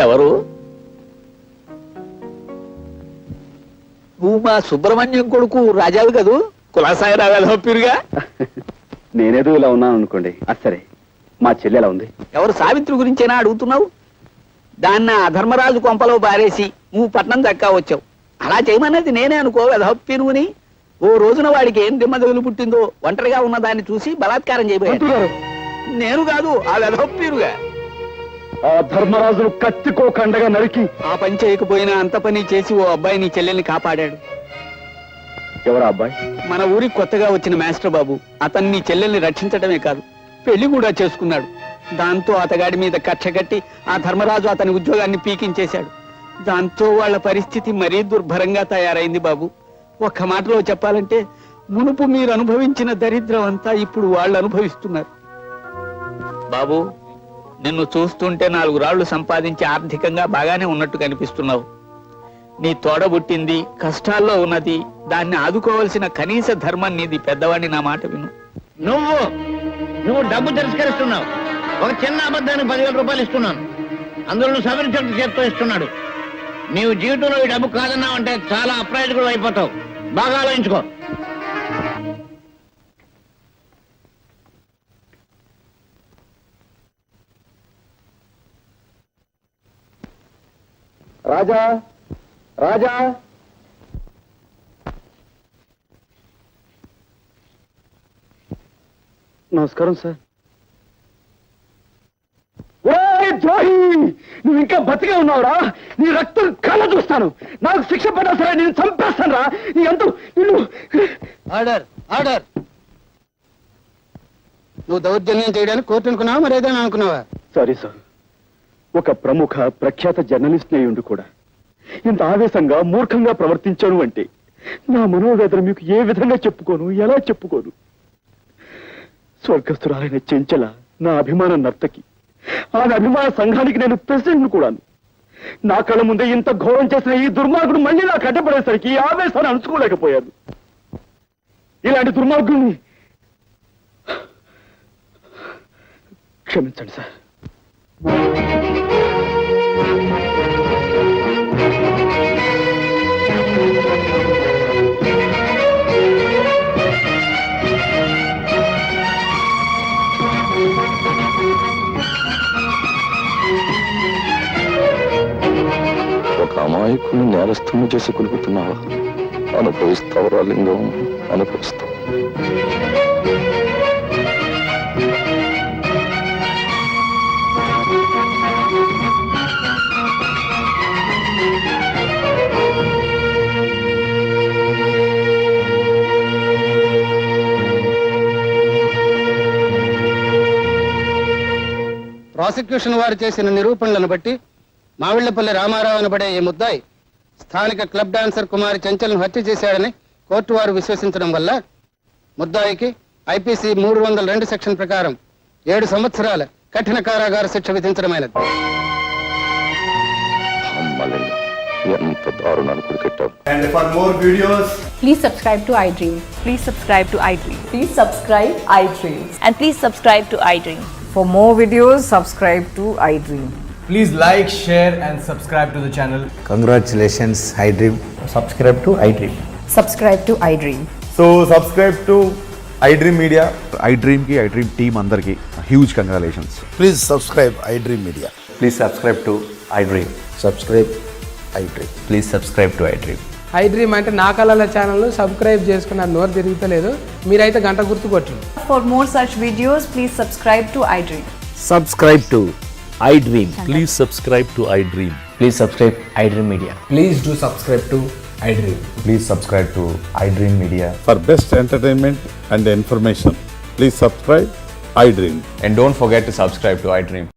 ఎవరు? నువ్వు మా సుబ్రహ్మణ్యం కొడుకు రాజావి కదూ? కులాసాయి రావాలి హప్పిరుగా. నేనేదో ఇలా ఉన్నాను అనుకోండి. సరే, మా చెల్లి ఎలా ఉంది? ఎవరు? సావిత్రి గురించేనా అడుగుతున్నావు? దాన్ని ఆ ధర్మరాజు కొంపలో బారేసి నువ్వు పట్నం దక్కా వచ్చావు. అలా చేయమన్నది నేనే అనుకో వెధప్పినుని. ఓ రోజున వాడికి ఏం దిమ్మదగులు పుట్టిందో ఒంటరిగా ఉన్న దాన్ని చూసి బలాత్కారం చేయబోయాడు. నేను కాదు, ఆ వెధప్పిరుగా. ఆ ధర్మరాజును కత్తికోకండగా నరికి ఆ పని చేయకపోయినా అంత పని చేసి ఓ అబ్బాయి నీ చెల్లెల్ని కాపాడాడు. ఎవరా అబ్బాయి? మన ఊరికి కొత్తగా వచ్చిన మాస్టర్ బాబు. అతన్ని నీ చెల్లెల్ని రక్షించడమే కాదు, పెళ్లి కూడా చేసుకున్నాడు. దాంతో అతగాడి మీద కక్ష కట్టి ఆ ధర్మరాజు అతని ఉద్యోగాన్ని పీకించేశాడు. దాంతో వాళ్ళ పరిస్థితి మరీ దుర్భరంగా తయారైంది బాబు. ఒక్క మాటలో చెప్పాలంటే మునుపు మీరు అనుభవించిన దరిద్రం అంతా ఇప్పుడు వాళ్ళు అనుభవిస్తున్నారు. బాబు, నిన్ను చూస్తుంటే 4 రాళ్లు సంపాదించి ఆర్థికంగా బాగానే ఉన్నట్టు కనిపిస్తున్నావు. నీ తోడబుట్టింది కష్టాల్లో ఉన్నది, దాన్ని ఆదుకోవాల్సిన కనీస ధర్మం నీది. పెద్దవాడిని నా మాట విను. నువ్వు డబ్బు తిరస్కరిస్తున్నావు. ఒక చిన్న అబద్ధానికి 10,000 రూపాయలు ఇస్తున్నాను, అందులో సవరించడం చేత్తో ఇస్తున్నాడు. నీవు జీవితంలో ఈ డబ్బు కాదన్నావంటే చాలా అప్రయోజకుడు అయిపోతావు. బాగా ఆలోచించుకో. రాజా రాజా నమస్కారం సార్. ద్రోహి, నువ్వు ఇంకా బతికే ఉన్నావురా? నీ రక్తం కళ్ళ చూస్తాను. నాకు శిక్ష పడ్డా సరే నేను చంపేస్తాను రా. నీ అంతు నిన్ను. Order order. నువ్వు దౌర్జన్యం చేయడానికి కోర్టు అనుకున్నావా మరి ఏదైనా అనుకున్నావా? సారీ సార్, ఒక ప్రముఖ ప్రఖ్యాత జర్నలిస్ట్ అయ్యుండి కూడా ఇంత ఆవేశంగా మూర్ఖంగా ప్రవర్తించాను అంటే నా మనోవేదన మీకు ఏ విధంగా చెప్పుకోను, ఎలా చెప్పుకోను? స్వర్గస్థురాలైన చెంచల నా అభిమాన నర్తకి, ఆమె అభిమాన సంఘానికి నేను ప్రెసిడెంట్ కూడాను. నా కళ్ళ ముందే ఇంత ఘోరం చేసిన ఈ దుర్మార్గుడు మళ్ళీ నాకు అడ్డపడేసరికి ఈ ఆవేశాన్ని అణుచుకోలేకపోయాను. ఇలాంటి దుర్మార్గుడిని క్షమించండి సార్. ఒక అమాయకుని నేరస్తుని చేసి కొలుపుతున్నావా? అనుభవిస్తావురా లింగం, అనుభవిస్తావు. ప్రాసిక్యూషన్ వారు చేసిన నిరూపణలను బట్టి మావిళ్లపల్లి రామారావు అనబడే ఈ ముద్దాయి స్థానిక క్లబ్ డాన్సర్ కుమారి చెంచల్ను హత్య చేశాడని కోర్టు వారు విశ్వసించడం వల్ల ముద్దాయికి ఐపీసీ 302 సెక్షన్ ప్రకారం 7 సంవత్సరాల కఠిన కారాగార శిక్ష విధించడమైనది. ఎంత దారుణాలు కొడుకెట్టావు. And for more videos, please subscribe to iDream. Please subscribe to iDream. Please subscribe iDream. And please subscribe to iDream. For more videos, subscribe to iDream. please like, share and subscribe to the channel. Congratulations, iDream. Subscribe to iDream. Subscribe to iDream. So subscribe to iDream Media. iDream ki iDream team andarki huge congratulations. Please subscribe iDream Media. Please subscribe to iDream. Subscribe iDream. Please subscribe to iDream. iDream అంటే నా కళల channel subscribe చేసుకున్న నోరు తిరుగుతలేదు. మీరైతే గంట గుర్తు కొట్టండి. For more such videos, please subscribe to iDream. Subscribe to iDream. Please subscribe to iDream. Please subscribe iDream Media. Please do subscribe to iDream. Please subscribe to iDream Media. For best entertainment and information, please subscribe iDream. And don't forget to subscribe to iDream.